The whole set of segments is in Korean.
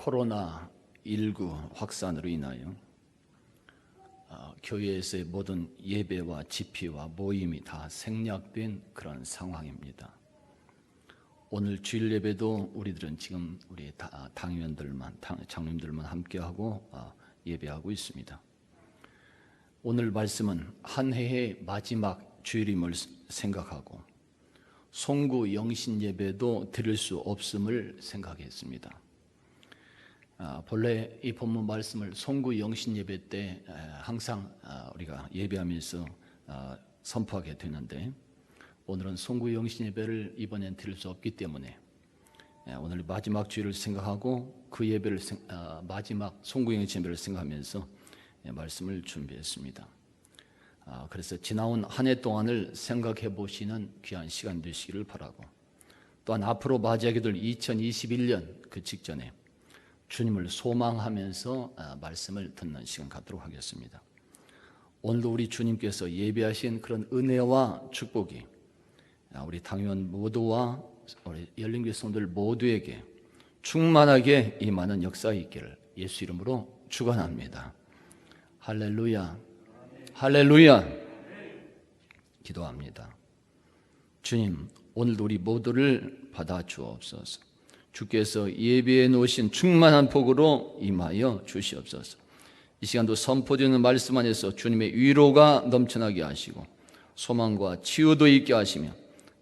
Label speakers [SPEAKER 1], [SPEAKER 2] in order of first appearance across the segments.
[SPEAKER 1] 코로나19 확산으로 인하여 교회에서의 모든 예배와 집회와 모임이 다 생략된 그런 상황입니다. 오늘 주일 예배도 우리들은 지금 우리 당회원들만, 장로님들만 함께하고 예배하고 있습니다. 오늘 말씀은 한 해의 마지막 주일임을 생각하고 송구 영신 예배도 드릴 수 없음을 생각했습니다. 본래 이 본문 말씀을 송구 영신 예배 때 항상 우리가 예배하면서 선포하게 되는데, 오늘은 송구 영신 예배를 이번엔 드릴 수 없기 때문에 오늘 마지막 주일을 생각하고 그 예배를 마지막 송구 영신 예배를 생각하면서 말씀을 준비했습니다. 그래서 지나온 한 해 동안을 생각해 보시는 귀한 시간 되시기를 바라고, 또한 앞으로 맞이하게 될 2021년 그 직전에 주님을 소망하면서 말씀을 듣는 시간 갖도록 하겠습니다. 오늘도 우리 주님께서 예배하신 그런 은혜와 축복이 우리 당회원 모두와 우리 열린교회 성도들 모두에게 충만하게 임하는 역사가 있기를 예수 이름으로 축원합니다. 할렐루야, 할렐루야. 기도합니다. 주님, 오늘도 우리 모두를 받아 주옵소서. 주께서 예배해 놓으신 충만한 복으로 임하여 주시옵소서. 이 시간도 선포되는 말씀 안에서 주님의 위로가 넘쳐나게 하시고 소망과 치유도 있게 하시며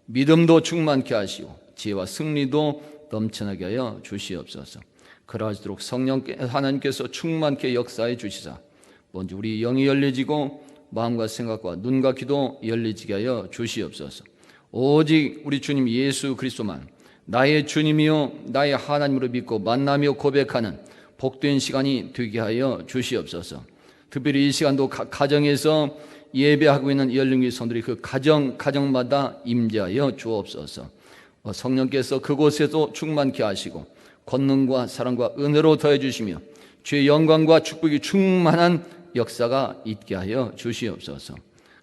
[SPEAKER 1] 믿음도 충만케 하시고 지혜와 승리도 넘쳐나게 하여 주시옵소서. 그러하시도록 성령 하나님께서 충만케 역사해 주시사 먼저 우리 영이 열려지고 마음과 생각과 눈과 귀도 열려지게 하여 주시옵소서. 오직 우리 주님 예수 그리스도만 나의 주님이요 나의 하나님으로 믿고 만나며 고백하는 복된 시간이 되게 하여 주시옵소서. 특별히 이 시간도 각 가정에서 예배하고 있는 열린교회 성도들이 그 가정마다 임재하여 주옵소서. 성령께서 그곳에도 충만케 하시고 권능과 사랑과 은혜로 더해 주시며 주의 영광과 축복이 충만한 역사가 있게 하여 주시옵소서.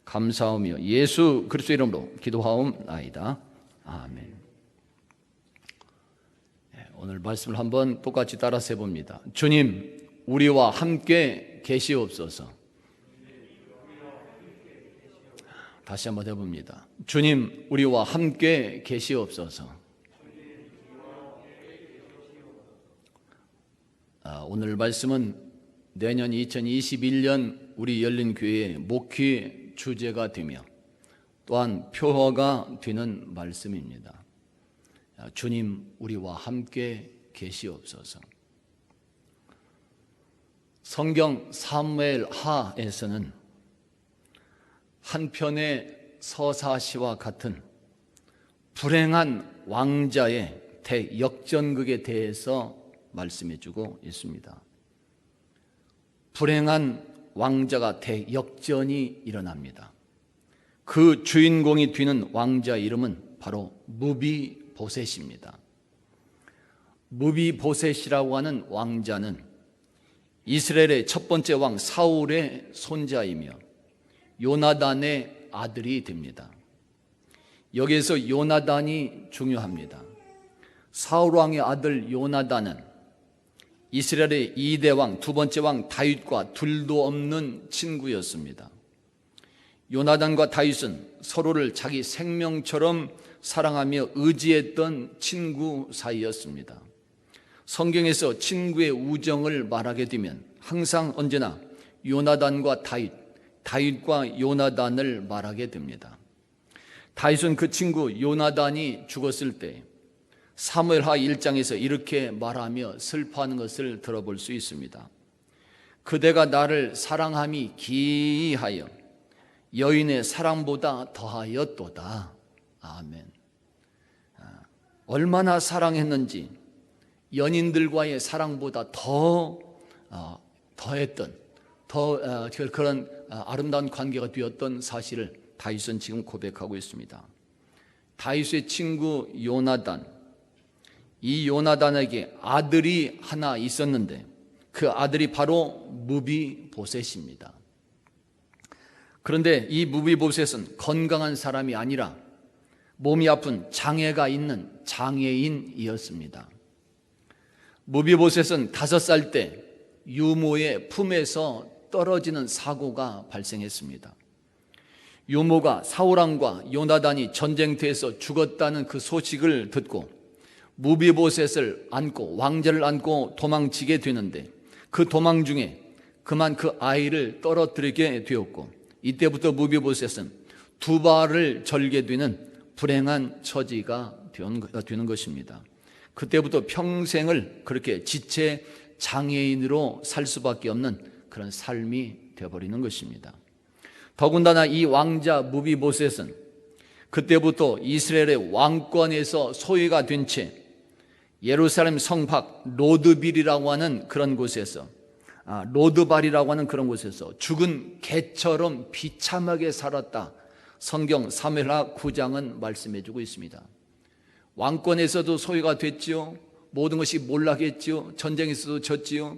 [SPEAKER 1] 감사하며 예수 그리스도 이름으로 기도하옵나이다. 아멘. 오늘 말씀을 한번 똑같이 따라서 해봅니다. 주님, 우리와 함께 계시옵소서. 다시 한번 해봅니다. 주님, 우리와 함께 계시옵소서. 오늘 말씀은 내년 2021년 우리 열린교회의 목회 주제가 되며 또한 표어가 되는 말씀입니다. 주님, 우리와 함께 계시옵소서. 성경 사무엘 하에서는 한 편의 서사시와 같은 불행한 왕자의 대역전극에 대해서 말씀해주고 있습니다. 불행한 왕자가 대역전이 일어납니다. 그 주인공이 되는 왕자 이름은 바로 무비보셋입니다. 무비보셋이라고 하는 왕자는 이스라엘의 첫 번째 왕 사울의 손자이며 요나단의 아들이 됩니다. 여기에서 요나단이 중요합니다. 사울 왕의 아들 요나단은 이스라엘의 2대 왕, 두 번째 왕 다윗과 둘도 없는 친구였습니다. 요나단과 다윗은 서로를 자기 생명처럼 사랑하며 의지했던 친구 사이였습니다. 성경에서 친구의 우정을 말하게 되면 항상 언제나 요나단과 다윗과 요나단을 말하게 됩니다. 다윗은 그 친구 요나단이 죽었을 때 사무엘하 1장에서 이렇게 말하며 슬퍼하는 것을 들어볼 수 있습니다. 그대가 나를 사랑함이 기이하여 여인의 사랑보다 더하였도다. 아멘. 얼마나 사랑했는지 연인들과의 사랑보다 더했던 그런 아름다운 관계가 되었던 사실을 다윗은 지금 고백하고 있습니다. 다윗의 친구 요나단, 이 요나단에게 아들이 하나 있었는데 그 아들이 바로 무비보셋입니다. 그런데 이 무비보셋은 건강한 사람이 아니라 몸이 아픈 장애가 있는 장애인이었습니다. 무비보셋은 5살 때 유모의 품에서 떨어지는 사고가 발생했습니다. 유모가 사울왕과 요나단이 전쟁터에서 죽었다는 그 소식을 듣고 무비보셋을 안고, 왕자를 안고 도망치게 되는데, 그 도망 중에 그만 그 아이를 떨어뜨리게 되었고, 이때부터 무비보셋은 2발을 절게 되는 불행한 처지가 되는 것입니다. 그때부터 평생을 그렇게 지체 장애인으로 살 수밖에 없는 그런 삶이 되어버리는 것입니다. 더군다나 이 왕자 무비보셋은 그때부터 이스라엘의 왕권에서 소외가 된 채 예루살렘 성밖 로드빌이라고 하는 그런 곳에서, 로드발이라고 하는 그런 곳에서 죽은 개처럼 비참하게 살았다. 성경 사무엘하 9장은 말씀해주고 있습니다. 왕권에서도 소외가 됐지요. 모든 것이 몰락했지요. 전쟁에서도 졌지요.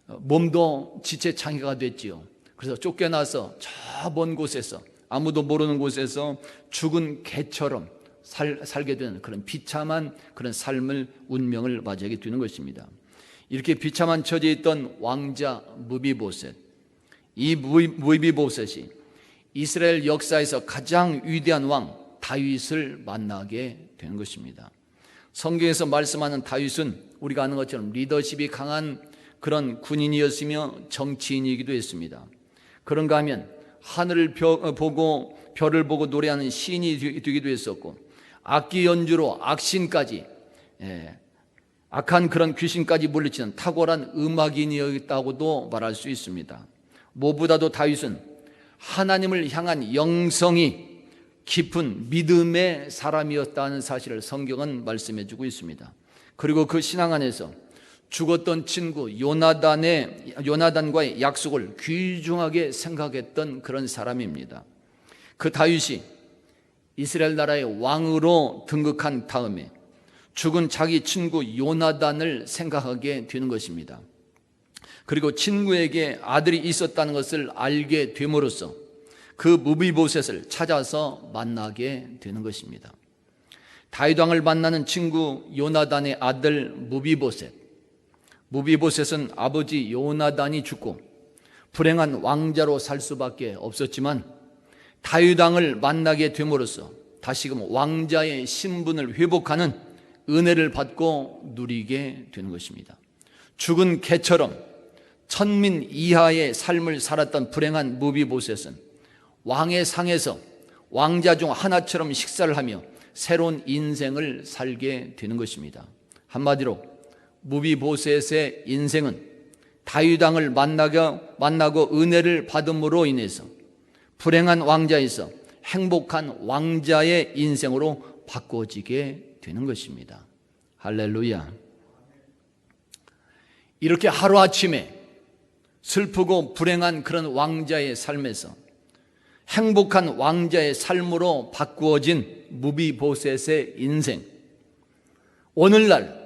[SPEAKER 1] 몸도 지체 장애가 됐지요. 그래서 쫓겨나서 저 먼 곳에서, 아무도 모르는 곳에서 죽은 개처럼 살게 되는 그런 비참한 그런 삶을, 운명을 맞이하게 되는 것입니다. 이렇게 비참한 처지에 있던 왕자 무비보셋, 이 무비보셋이 이스라엘 역사에서 가장 위대한 왕 다윗을 만나게 되는 것입니다. 성경에서 말씀하는 다윗은 우리가 아는 것처럼 리더십이 강한 그런 군인이었으며 정치인이기도 했습니다. 그런가 하면 하늘을 보고 별을 보고 노래하는 시인이 되기도 했었고, 악기 연주로 악신까지, 악한 그런 귀신까지 물리치는 탁월한 음악인이었다고도 말할 수 있습니다. 무엇보다도 다윗은 하나님을 향한 영성이 깊은 믿음의 사람이었다는 사실을 성경은 말씀해 주고 있습니다. 그리고 그 신앙 안에서 죽었던 친구 요나단과의 약속을 귀중하게 생각했던 그런 사람입니다. 그 다윗이 이스라엘 나라의 왕으로 등극한 다음에 죽은 자기 친구 요나단을 생각하게 되는 것입니다. 그리고 친구에게 아들이 있었다는 것을 알게 됨으로써 그 무비보셋을 찾아서 만나게 되는 것입니다. 다윗 왕을 만나는 친구 요나단의 아들 무비보셋은 아버지 요나단이 죽고 불행한 왕자로 살 수밖에 없었지만, 다윗 왕을 만나게 됨으로써 다시금 왕자의 신분을 회복하는 은혜를 받고 누리게 되는 것입니다. 죽은 개처럼 천민 이하의 삶을 살았던 불행한 무비보셋은 왕의 상에서 왕자 중 하나처럼 식사를 하며 새로운 인생을 살게 되는 것입니다. 한마디로 무비보셋의 인생은 다윗 왕을 만나고 은혜를 받음으로 인해서 불행한 왕자에서 행복한 왕자의 인생으로 바꿔지게 되는 것입니다. 할렐루야. 이렇게 하루아침에 슬프고 불행한 그런 왕자의 삶에서 행복한 왕자의 삶으로 바꾸어진 무비보셋의 인생, 오늘날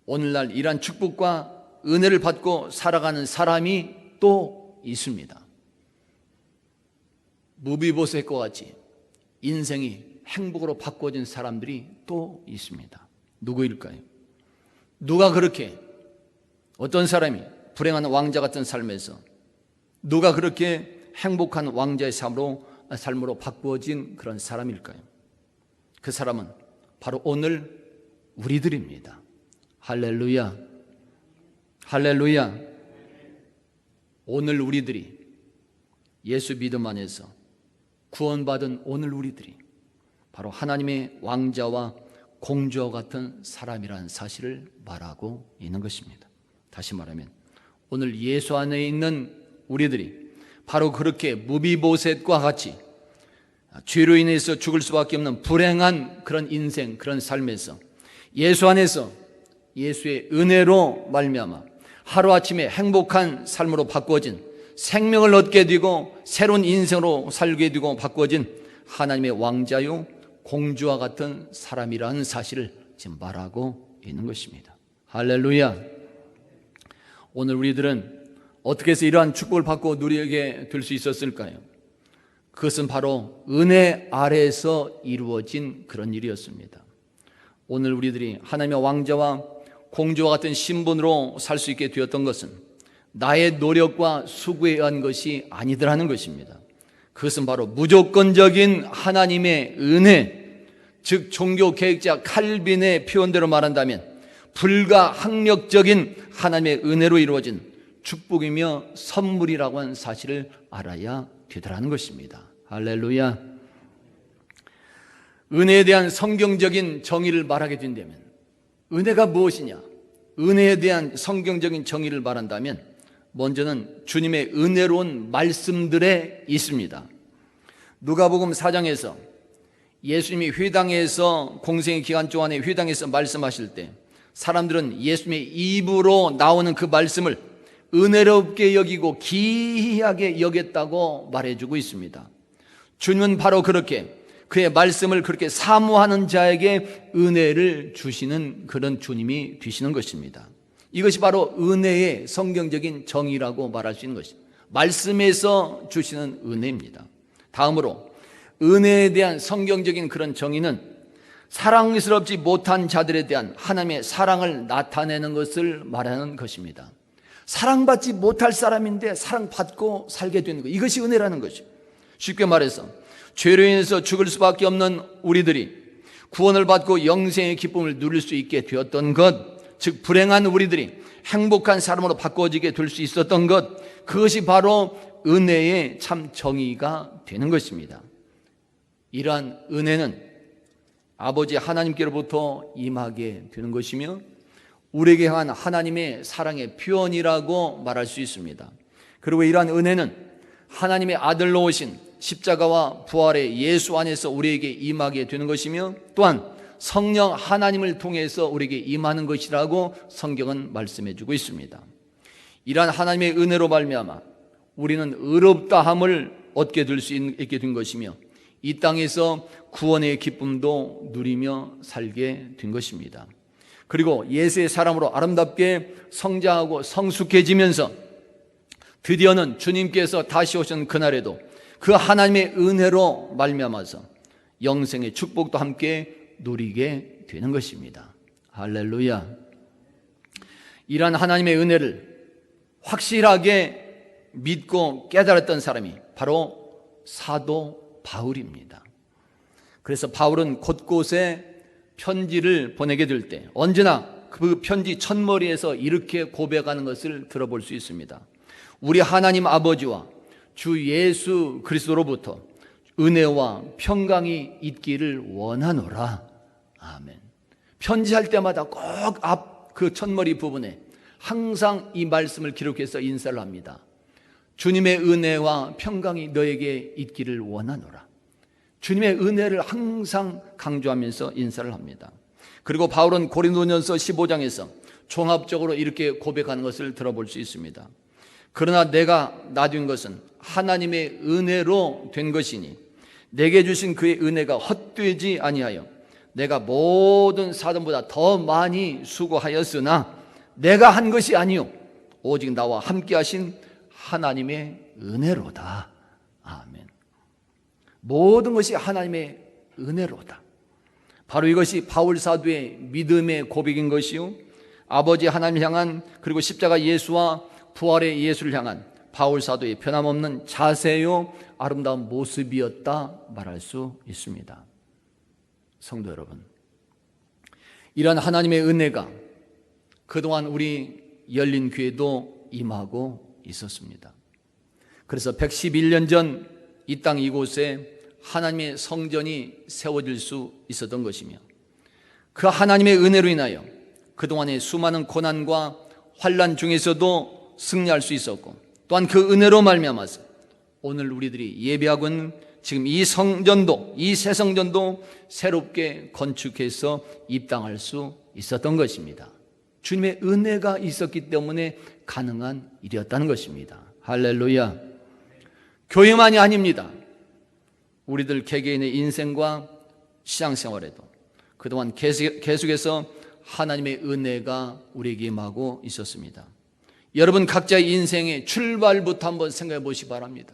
[SPEAKER 1] 이러한 축복과 은혜를 받고 살아가는 사람이 또 있습니다. 무비보셋과 같이 인생이 행복으로 바꿔진 사람들이 또 있습니다. 누구일까요? 누가 그렇게, 어떤 사람이 불행한 왕자 같은 삶에서 누가 그렇게 행복한 왕자의 삶으로 바꾸어진 그런 사람일까요? 그 사람은 바로 오늘 우리들입니다. 할렐루야. 할렐루야. 오늘 우리들이, 예수 믿음 안에서 구원받은 오늘 우리들이 바로 하나님의 왕자와 공주와 같은 사람이라는 사실을 말하고 있는 것입니다. 다시 말하면 오늘 예수 안에 있는 우리들이 바로 그렇게 무비보셋과 같이 죄로 인해서 죽을 수밖에 없는 불행한 그런 인생, 그런 삶에서 예수 안에서 예수의 은혜로 말미암아 하루아침에 행복한 삶으로 바꿔진, 생명을 얻게 되고 새로운 인생으로 살게 되고 바꿔진 하나님의 왕자요 공주와 같은 사람이라는 사실을 지금 말하고 있는 것입니다. 할렐루야. 오늘 우리들은 어떻게 해서 이러한 축복을 받고 누리게 될 수 있었을까요? 그것은 바로 은혜 아래에서 이루어진 그런 일이었습니다. 오늘 우리들이 하나님의 왕자와 공주와 같은 신분으로 살 수 있게 되었던 것은 나의 노력과 수고에 의한 것이 아니더라는 것입니다. 그것은 바로 무조건적인 하나님의 은혜, 즉 종교 개혁자 칼빈의 표현대로 말한다면 불가항력적인 하나님의 은혜로 이루어진 축복이며 선물이라고 하는 사실을 알아야 되더라는 것입니다. 할렐루야. 은혜에 대한 성경적인 정의를 말하게 된다면 은혜가 무엇이냐? 은혜에 대한 성경적인 정의를 말한다면 먼저는 주님의 은혜로운 말씀들에 있습니다. 누가복음 4장에서 예수님이 회당에서 공생의 기간 동안에 회당에서 말씀하실 때 사람들은 예수님의 입으로 나오는 그 말씀을 은혜롭게 여기고 기이하게 여겼다고 말해주고 있습니다. 주님은 바로 그렇게 그의 말씀을 그렇게 사모하는 자에게 은혜를 주시는 그런 주님이 되시는 것입니다. 이것이 바로 은혜의 성경적인 정의라고 말할 수 있는 것입니다. 말씀에서 주시는 은혜입니다. 다음으로 은혜에 대한 성경적인 그런 정의는 사랑스럽지 못한 자들에 대한 하나님의 사랑을 나타내는 것을 말하는 것입니다. 사랑받지 못할 사람인데 사랑받고 살게 되는 것, 이것이 은혜라는 것이죠. 쉽게 말해서 죄로 인해서 죽을 수밖에 없는 우리들이 구원을 받고 영생의 기쁨을 누릴 수 있게 되었던 것, 즉 불행한 우리들이 행복한 사람으로 바꿔지게 될 수 있었던 것, 그것이 바로 은혜의 참 정의가 되는 것입니다. 이러한 은혜는 아버지 하나님께로부터 임하게 되는 것이며 우리에게 향한 하나님의 사랑의 표현이라고 말할 수 있습니다. 그리고 이러한 은혜는 하나님의 아들로 오신 십자가와 부활의 예수 안에서 우리에게 임하게 되는 것이며 또한 성령 하나님을 통해서 우리에게 임하는 것이라고 성경은 말씀해 주고 있습니다. 이러한 하나님의 은혜로 말미암아 우리는 의롭다함을 얻게 될 수 있게 된 것이며 이 땅에서 구원의 기쁨도 누리며 살게 된 것입니다. 그리고 예수의 사람으로 아름답게 성장하고 성숙해지면서 드디어는 주님께서 다시 오신 그날에도 그 하나님의 은혜로 말미암아서 영생의 축복도 함께 누리게 되는 것입니다. 할렐루야. 이러한 하나님의 은혜를 확실하게 믿고 깨달았던 사람이 바로 사도 바울입니다. 그래서 바울은 곳곳에 편지를 보내게 될 때 언제나 그 편지 첫머리에서 이렇게 고백하는 것을 들어볼 수 있습니다. 우리 하나님 아버지와 주 예수 그리스도로부터 은혜와 평강이 있기를 원하노라. 아멘. 편지할 때마다 꼭 앞 그 첫머리 부분에 항상 이 말씀을 기록해서 인사를 합니다. 주님의 은혜와 평강이 너에게 있기를 원하노라. 주님의 은혜를 항상 강조하면서 인사를 합니다. 그리고 바울은 고린도전서 15장에서 종합적으로 이렇게 고백하는 것을 들어볼 수 있습니다. 그러나 내가 나둔 것은 하나님의 은혜로 된 것이니 내게 주신 그의 은혜가 헛되지 아니하여 내가 모든 사람보다 더 많이 수고하였으나 내가 한 것이 아니요 오직 나와 함께 하신 하나님의 은혜로다. 아멘. 모든 것이 하나님의 은혜로다. 바로 이것이 바울 사도의 믿음의 고백인 것이요 아버지 하나님 향한 그리고 십자가 예수와 부활의 예수를 향한 바울 사도의 변함없는 자세요 아름다운 모습이었다 말할 수 있습니다. 성도 여러분, 이러한 하나님의 은혜가 그동안 우리 열린 교회도 임하고 있었습니다. 그래서 111년 전 이 땅 이곳에 하나님의 성전이 세워질 수 있었던 것이며 그 하나님의 은혜로 인하여 그동안의 수많은 고난과 환난 중에서도 승리할 수 있었고 또한 그 은혜로 말미암아서 오늘 우리들이 예배하고 있는 지금 이 성전도 이 새 성전도 새롭게 건축해서 입당할 수 있었던 것입니다. 주님의 은혜가 있었기 때문에 가능한 일이었다는 것입니다. 할렐루야. 교회만이 아닙니다. 우리들 개개인의 인생과 신앙생활에도 그동안 계속해서 하나님의 은혜가 우리에게 임하고 있었습니다. 여러분 각자의 인생의 출발부터 한번 생각해 보시기 바랍니다.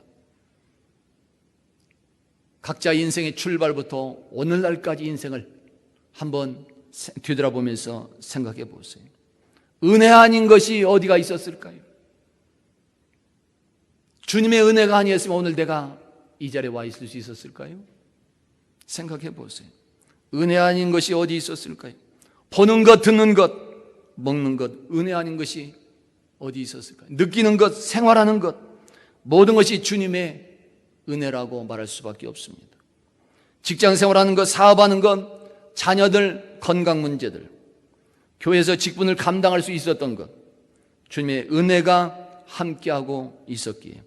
[SPEAKER 1] 각자 인생의 출발부터 오늘날까지 인생을 한번 뒤돌아보면서 생각해 보세요. 은혜 아닌 것이 어디가 있었을까요? 주님의 은혜가 아니었으면 오늘 내가 이 자리에 와 있을 수 있었을까요? 생각해 보세요. 은혜 아닌 것이 어디 있었을까요? 보는 것, 듣는 것, 먹는 것, 은혜 아닌 것이 어디 있었을까요? 느끼는 것, 생활하는 것, 모든 것이 주님의 은혜라고 말할 수밖에 없습니다. 직장 생활하는 것, 사업하는 것, 자녀들 건강 문제들, 교회에서 직분을 감당할 수 있었던 것, 주님의 은혜가 함께하고 있었기에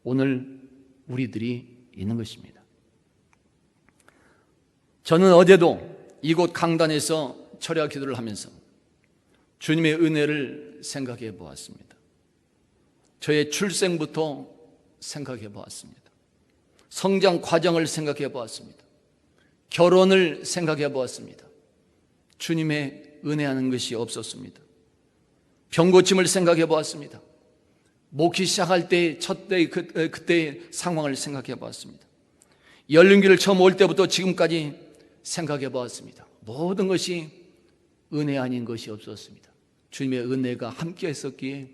[SPEAKER 1] 오늘 우리들이 있는 것입니다. 저는 어제도 이곳 강단에서 철야 기도를 하면서 주님의 은혜를 생각해 보았습니다. 저의 출생부터 생각해 보았습니다. 성장 과정을 생각해 보았습니다. 결혼을 생각해 보았습니다. 주님의 은혜하는 것이 없었습니다. 병고침을 생각해 보았습니다. 목회 시작할 때 그때의 상황을 생각해 보았습니다. 열린교회를 처음 올 때부터 지금까지 생각해 보았습니다. 모든 것이 은혜 아닌 것이 없었습니다. 주님의 은혜가 함께 했었기에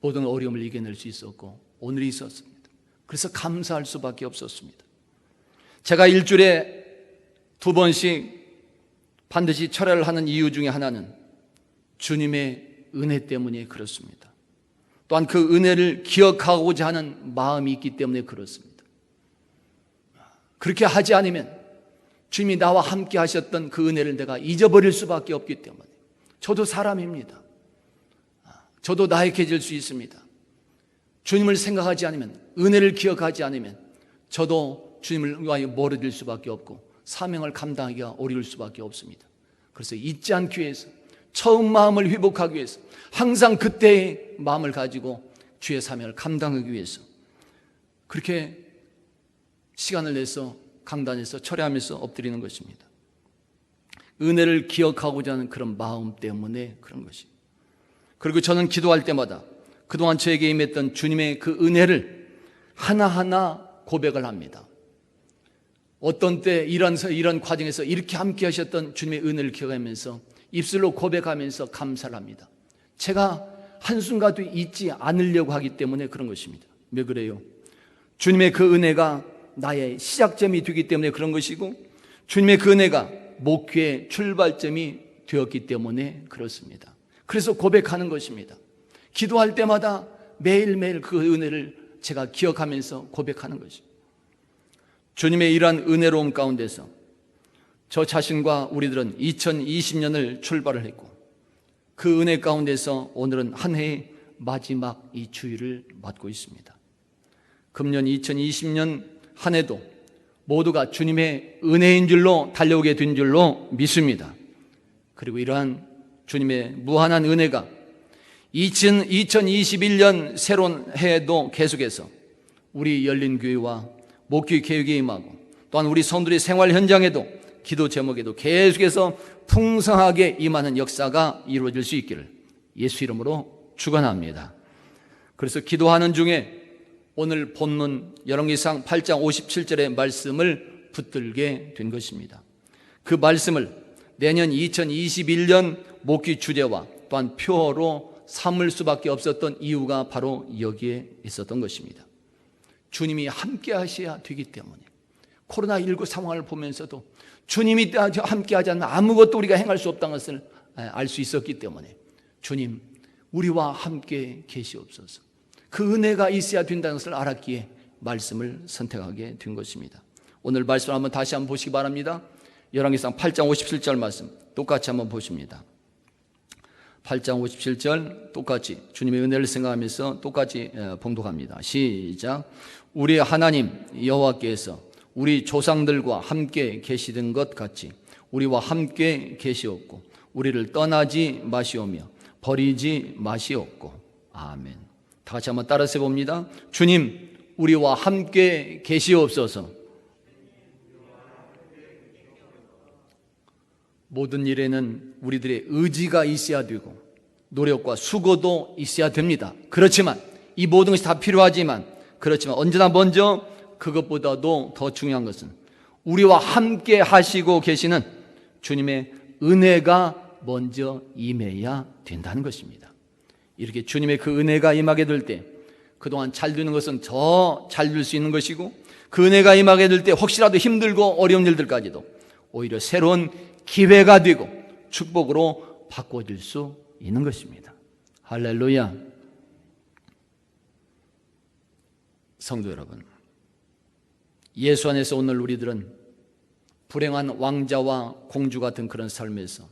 [SPEAKER 1] 모든 어려움을 이겨낼 수 있었고 오늘이 있었습니다. 그래서 감사할 수밖에 없었습니다. 제가 일주일에 2번씩 반드시 철야를 하는 이유 중에 하나는 주님의 은혜 때문에 그렇습니다. 또한 그 은혜를 기억하고자 하는 마음이 있기 때문에 그렇습니다. 그렇게 하지 않으면 주님이 나와 함께 하셨던 그 은혜를 내가 잊어버릴 수밖에 없기 때문에 저도 사람입니다. 저도 나약해질 수 있습니다. 주님을 생각하지 않으면, 은혜를 기억하지 않으면 저도 주님을 멀어질 수밖에 없고 사명을 감당하기가 어려울 수밖에 없습니다. 그래서 잊지 않기 위해서, 처음 마음을 회복하기 위해서, 항상 그때의 마음을 가지고 주의 사명을 감당하기 위해서 그렇게 시간을 내서 강단에서 철야하면서 엎드리는 것입니다. 은혜를 기억하고자 하는 그런 마음 때문에 그런 것입니다. 그리고 저는 기도할 때마다 그동안 저에게 임했던 주님의 그 은혜를 하나하나 고백을 합니다. 어떤 때 이런 과정에서 이렇게 함께 하셨던 주님의 은혜를 기억하면서 입술로 고백하면서 감사를 합니다. 제가 한순간도 잊지 않으려고 하기 때문에 그런 것입니다. 왜 그래요? 주님의 그 은혜가 나의 시작점이 되기 때문에 그런 것이고 주님의 그 은혜가 목회의 출발점이 되었기 때문에 그렇습니다. 그래서 고백하는 것입니다. 기도할 때마다 매일매일 그 은혜를 제가 기억하면서 고백하는 것입니다. 주님의 이러한 은혜로움 가운데서 저 자신과 우리들은 2020년을 출발을 했고 그 은혜 가운데서 오늘은 한 해의 마지막 이 주일을 맞고 있습니다. 금년 2020년 한 해도 모두가 주님의 은혜인 줄로 달려오게 된 줄로 믿습니다. 그리고 이러한 주님의 무한한 은혜가 2021년 새로운 해에도 계속해서 우리 열린교회와 목회 계획에 임하고 또한 우리 성도들의 생활 현장에도 기도 제목에도 계속해서 풍성하게 임하는 역사가 이루어질 수 있기를 예수 이름으로 축원합니다. 그래서 기도하는 중에 오늘 본문 열왕기상 8장 57절의 말씀을 붙들게 된 것입니다. 그 말씀을 내년 2021년 목회 주제와 또한 표어로 삼을 수밖에 없었던 이유가 바로 여기에 있었던 것입니다. 주님이 함께 하셔야 되기 때문에 코로나19 상황을 보면서도 주님이 함께 하지 않으면 아무것도 우리가 행할 수 없다는 것을 알 수 있었기 때문에 주님 우리와 함께 계시옵소서. 그 은혜가 있어야 된다는 것을 알았기에 말씀을 선택하게 된 것입니다. 오늘 말씀을 한번 다시 한번 보시기 바랍니다. 열왕기상 8장 57절 말씀 똑같이 한번 보십니다. 8장 57절 똑같이 주님의 은혜를 생각하면서 똑같이 봉독합니다. 시작. 우리 하나님 여호와께서 우리 조상들과 함께 계시던 것 같이 우리와 함께 계시옵고 우리를 떠나지 마시오며 버리지 마시옵고 아멘. 다 같이 한번 따라서 봅니다. 주님 우리와 함께 계시옵소서. 모든 일에는 우리들의 의지가 있어야 되고 노력과 수고도 있어야 됩니다. 그렇지만 이 모든 것이 다 필요하지만 그렇지만 언제나 먼저 그것보다도 더 중요한 것은 우리와 함께 하시고 계시는 주님의 은혜가 먼저 임해야 된다는 것입니다. 이렇게 주님의 그 은혜가 임하게 될 때 그동안 잘 되는 것은 더 잘 될 수 있는 것이고, 그 은혜가 임하게 될 때 혹시라도 힘들고 어려운 일들까지도 오히려 새로운 기회가 되고 축복으로 바꿔질 수 있는 것입니다. 할렐루야. 성도 여러분, 예수 안에서 오늘 우리들은 불행한 왕자와 공주 같은 그런 삶에서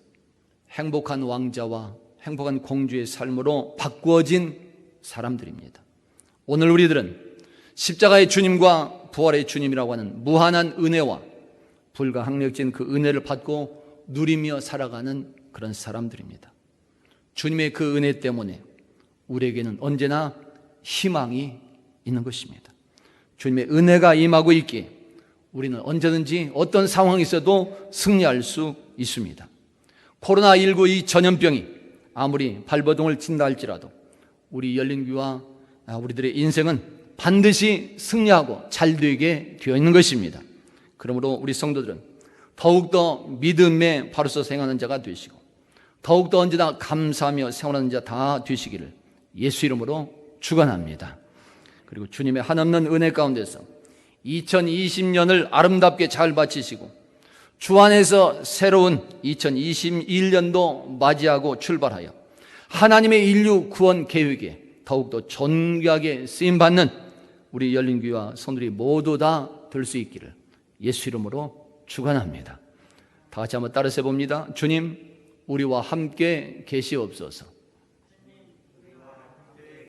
[SPEAKER 1] 행복한 왕자와 행복한 공주의 삶으로 바꾸어진 사람들입니다. 오늘 우리들은 십자가의 주님과 부활의 주님이라고 하는 무한한 은혜와 불가항력진 그 은혜를 받고 누리며 살아가는 그런 사람들입니다. 주님의 그 은혜 때문에 우리에게는 언제나 희망이 있는 것입니다. 주님의 은혜가 임하고 있기에 우리는 언제든지 어떤 상황이 있어도 승리할 수 있습니다. 코로나19 이 전염병이 아무리 발버둥을 친다 할지라도 우리 열린교회와 우리들의 인생은 반드시 승리하고 잘 되게 되어 있는 것입니다. 그러므로 우리 성도들은 더욱더 믿음에 바로서 생활하는 자가 되시고 더욱더 언제나 감사하며 생활하는 자 다 되시기를 예수 이름으로 축원합니다. 그리고 주님의 한없는 은혜 가운데서 2020년을 아름답게 잘 마치시고 주 안에서 새로운 2021년도 맞이하고 출발하여 하나님의 인류 구원 계획에 더욱더 존귀하게 쓰임받는 우리 열린교회와 성도들이 모두 다 될 수 있기를 예수 이름으로 축원합니다. 다 같이 한번 따라서 해봅니다. 주님, 우리와 함께 계시옵소서.